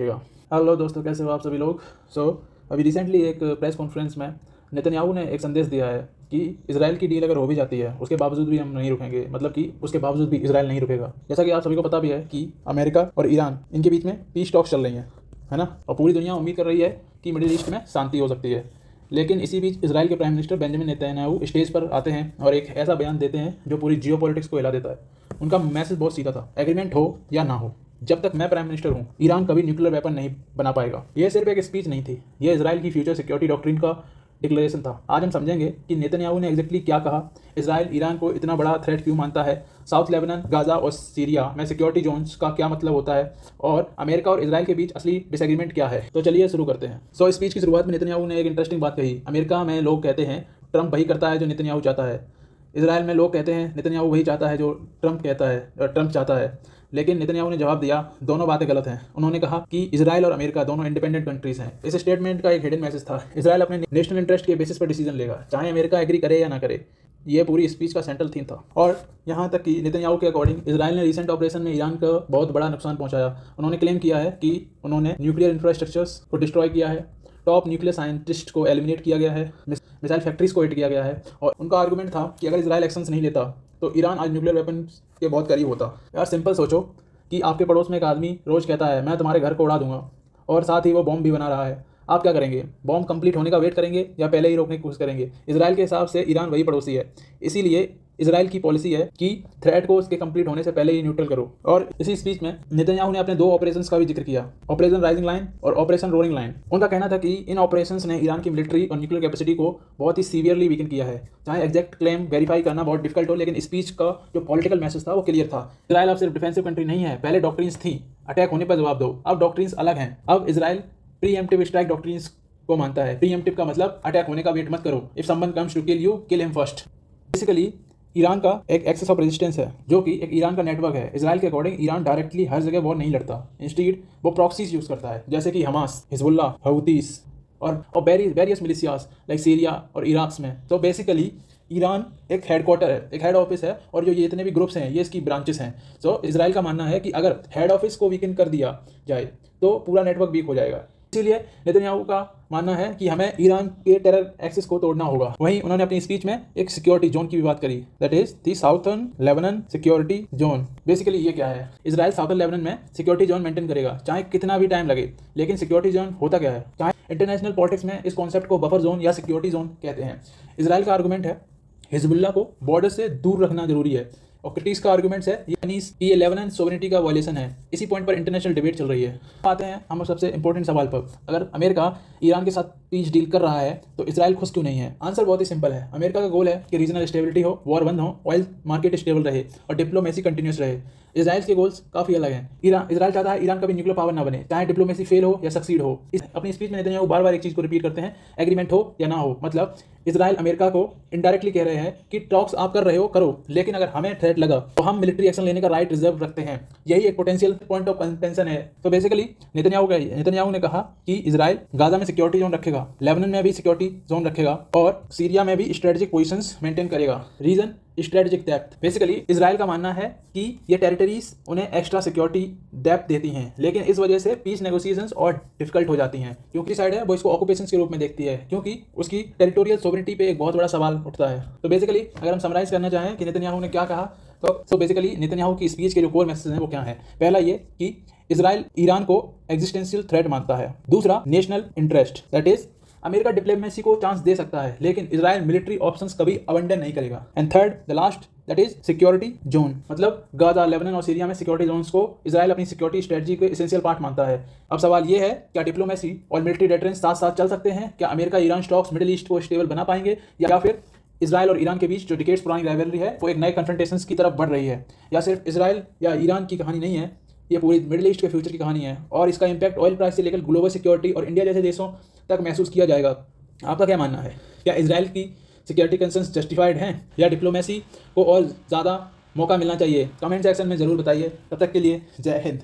रखेगा। हेलो दोस्तों, कैसे हो आप सभी लोग। अभी रिसेंटली एक प्रेस कॉन्फ्रेंस में नेतन्याहू ने एक संदेश दिया है कि इजराइल की डील अगर हो भी जाती है उसके बावजूद भी हम नहीं रुकेंगे, मतलब कि उसके बावजूद भी इजराइल नहीं रुकेगा। जैसा कि आप सभी को पता भी है कि अमेरिका और ईरान इनके बीच में पीस टॉक्स चल रही हैं, है ना, और पूरी दुनिया उम्मीद कर रही है कि मिडिल ईस्ट में शांति हो सकती है। लेकिन इसी बीच इजराइल के prime minister Benjamin Netanyahu stage पर आते हैं और एक ऐसा बयान देते हैं जो पूरी जियो पॉलिटिक्स को हिला देता है। उनका मैसेज बहुत सीधा था, एग्रीमेंट हो या ना हो, जब तक मैं प्राइम मिनिस्टर हूँ ईरान कभी न्यूक्लियर वेपन नहीं बना पाएगा। यह सिर्फ एक स्पीच नहीं थी, यह इजराइल की फ्यूचर सिक्योरिटी डॉक्ट्रिन का डिक्लेरेशन था। आज हम समझेंगे कि नेतन्याहू ने एग्जैक्टली क्या कहा, इजराइल ईरान को इतना बड़ा थ्रेट क्यों मानता है, साउथ लेबनान, गाजा और सीरिया में सिक्योरिटी जोन्स का क्या मतलब होता है, और अमेरिका और इजराइल के बीच असली डिसएग्रीमेंट क्या है। तो चलिए शुरू करते हैं। स्पीच की शुरुआत में नेतन्याहू ने एक इंटरेस्टिंग बात कही। अमेरिका में लोग कहते हैं ट्रंप वही करता है जो नेतन्याहू चाहता है। इजराइल में लोग कहते हैं नेतन्याहू वही चाहता है जो ट्रंप चाहता है। लेकिन नेतन्याहू ने जवाब दिया, दोनों बातें गलत हैं। उन्होंने कहा कि इजराइल और अमेरिका दोनों इंडिपेंडेंट कंट्रीज हैं। इस स्टेटमेंट का एक हिडन मैसेज था, इजराइल अपने नेशनल इंटरेस्ट के बेसिस पर डिसीजन लेगा, चाहे अमेरिका एग्री करे या ना करे। ये पूरी स्पीच का सेंट्रल थीम था। और यहाँ तक कि नेतन्याहू के अकॉर्डिंग इजराइल ने रिसेंट ऑपरेशन में ईरान का बहुत बड़ा नुकसान पहुंचाया। उन्होंने क्लेम किया है कि उन्होंने न्यूक्लियर इंफ्रास्ट्रक्चर्स को डिस्ट्रॉय किया है, टॉप न्यूक्लियर साइंटिस्ट को एलिमिनेट किया गया है, मिसाइल फैक्ट्रीज को हिट किया गया है। और उनका आर्गूमेंट था कि अगर इजराइल एक्शंस नहीं लेता तो ईरान आज न्यूक्लियर वेपन के बहुत करीब होता। यार सिंपल सोचो कि आपके पड़ोस में एक आदमी रोज़ कहता है मैं तुम्हारे घर को उड़ा दूंगा, और साथ ही वो बॉम्ब भी बना रहा है। आप क्या करेंगे? बॉम्ब कंप्लीट होने का वेट करेंगे या पहले ही रोकने की कोशिश करेंगे? इजराइल के हिसाब से ईरान वही पड़ोसी है, इसीलिए इजराइल की पॉलिसी है कि थ्रेट को उसके कंप्लीट होने से पहले ही न्यूट्रल करो। और इसी स्पीच में नेतन्याहू ने अपने दो ऑपरेशंस का भी जिक्र किया, ऑपरेशन राइजिंग लाइन और ऑपरेशन रोरिंग लाइन। उनका कहना था कि इन ऑपरेशंस ने ईरान की मिलिट्री और न्यूक्लियर कैपेसिटी को बहुत ही सीवियरली वीकन किया है। चाहे एग्जैक्ट क्लेम वेरीफाई करना बहुत डिफिकल्ट हो, लेकिन स्पीच का जो पॉलिटिकल मैसेज था वो क्लियर था। इजराइल अब सिर्फ डिफेंसिव कंट्री नहीं है, पहले डॉक्ट्रिन्स थी, अटैक होने पर जवाब दो। अब डॉक्ट्रिन्स अलग हैं। अब इजराइल प्रीएम्प्टिव स्ट्राइक डॉक्ट्रिन्स को मानता है। प्रीएम्प्टिव का मतलब अटैक होने का वेट मत करो, if someone comes to kill you, kill him first. Basically Iran का एक एक्सेस ऑफ रेजिस्टेंस है, जो कि एक ईरान का नेटवर्क है। इजराइल के अकॉर्डिंग ईरान डायरेक्टली हर जगह वॉर नहीं लड़ता, इंस्टीड वो प्रॉक्सीज यूज करता है, जैसे कि हमास, हिजबुल्ला, हूतीस और वेरियस मिलिशियास लाइक सीरिया और इराक में। तो बेसिकली ईरान एक हेडक्वार्टर है, एक हेड ऑफिस है, और जो ये इतने भी ग्रुप्स हैं ये इसकी ब्रांचेस हैं। इजराइल का मानना है कि अगर हेड ऑफिस को वीकन कर दिया जाए तो पूरा नेटवर्क वीक हो जाएगा। इसीलिए नेतन्याहू का मानना है कि हमें ईरान के टेरर एक्सेस को तोड़ना होगा। वहीं उन्होंने अपनी स्पीच में एक सिक्योरिटी जोन की भी बात करी, that is the southern Lebanon security zone. Basically ये क्या है? इजराइल साउथर्न लेबनान में सिक्योरिटी जोन मेंटेन करेगा, चाहे कितना भी टाइम लगे। लेकिन सिक्योरिटी जोन होता क्या है? चाहे इंटरनेशनल पॉलिटिक्स में इस कॉन्सेप्ट को बफर जोन या सिक्योरिटी जोन कहते हैं। इजराइल का आर्गूमेंट है हिजबुल्ला को बॉर्डर से दूर रखना जरूरी है, और क्रिटिक्स का आर्गुमेंट्स है यानी ये लेबनान सोवरेनिटी का वायलेशन है। इसी पॉइंट पर इंटरनेशनल डिबेट चल रही है। आते हैं हम सबसे इंपॉर्टेंट सवाल पर, अगर अमेरिका ईरान के साथ पीस डील कर रहा है तो इजराइल खुश क्यों नहीं है? आंसर बहुत ही सिंपल है। अमेरिका का गोल है कि रीजनल स्टेबिलिटी हो, वॉर बंद हो, ऑयल मार्केट स्टेबल रहे और डिप्लोमेसी कंटिन्यूस रहे। इजराइल के गोल्स काफी अलग हैं। इजराइल चाहता है ईरान कभी न्यूक्लियर पावर ना बने, चाहे डिप्लोमेसी फेल हो या सक्सीड हो। अपनी स्पीच में नेतन्याहू बार बार एक चीज को रिपीट करते हैं, एग्रीमेंट हो या ना हो। मतलब इजराइल अमेरिका को इनडायरेक्टली कह रहे हैं कि टॉक्स आप कर रहे हो करो, लेकिन अगर हमें थ्रेट लगा तो हम मिलिट्री एक्शन लेने का राइट रिजर्व रखते हैं। यही एक पोटेंशियल पॉइंट ऑफ कंटेंशन है। तो बेसिकली नेतन्याहू ने कहा कि इजराइल गाजा में सिक्योरिटी जोन रखेगा, लेबनान में भी सिक्योरिटी जोन रखेगा, और सीरिया में भी स्ट्रेटेजिक पोजीशंस मेंटेन करेगा। Reason strategic depth. Basically Israel का मानना है कि ये टेरिटरीज उन्हें एक्स्ट्रा सिक्योरिटी डेप्थ देती हैं, लेकिन इस वजह से पीस नेगोशिएशंस और डिफिकल्ट हो जाती हैं, क्योंकि साइड है वो इसको ऑक्यूपेशन के रूप में देखती है, क्योंकि उसकी टेरिटोरियल सोवरेनिटी पे एक बहुत बड़ा सवाल उठता है। तो बेसिकली अगर हम समराइज करना चाहें कि नेतन्याहू ने क्या कहा, तो बेसिकली नेतन्याहू की स्पीच के जो कोर मैसेज हैं वो क्या है? पहला ये कि इजराइल ईरान को एग्जिस्टेंशियल थ्रेट मानता है। दूसरा, national interest, that is America diplomacy को चांस दे सकता है, लेकिन इजराइल मिलिट्री ऑप्शंस कभी अबंडन नहीं करेगा। And third, the last, that is security zone. मतलब गाजा, लेबनान और सीरिया में सिक्योरिटी जोन्स को इजराइल अपनी सिक्योरिटी स्ट्रेटजी के एसेंशियल पार्ट मानता है। अब सवाल ये है, क्या डिप्लोमेसी और मिलिट्री डेटरेंस साथ साथ चल सकते हैं? क्या America Iran stocks middle east को स्टेबल बना पाएंगे, या फिर इजराइल और ईरान के बीच जो डिकेड्स पुरानी राइवलरी है वो एक नए कन्फ्रंटेशंस की तरफ बढ़ रही है? या सिर्फ इजराइल या ईरान की कहानी नहीं है, ये पूरी मिडिल ईस्ट के फ्यूचर की कहानी है, और इसका इंपैक्ट ऑयल प्राइस से लेकर ग्लोबल सिक्योरिटी और इंडिया जैसे देशों तक महसूस किया जाएगा। आपका क्या मानना है? क्या इजराइल की सिक्योरिटी कंसर्न्स जस्टिफाइड हैं, या डिप्लोमेसी को और ज़्यादा मौका मिलना चाहिए? कमेंट सेक्शन में ज़रूर बताइए। तब तक के लिए जय हिंद।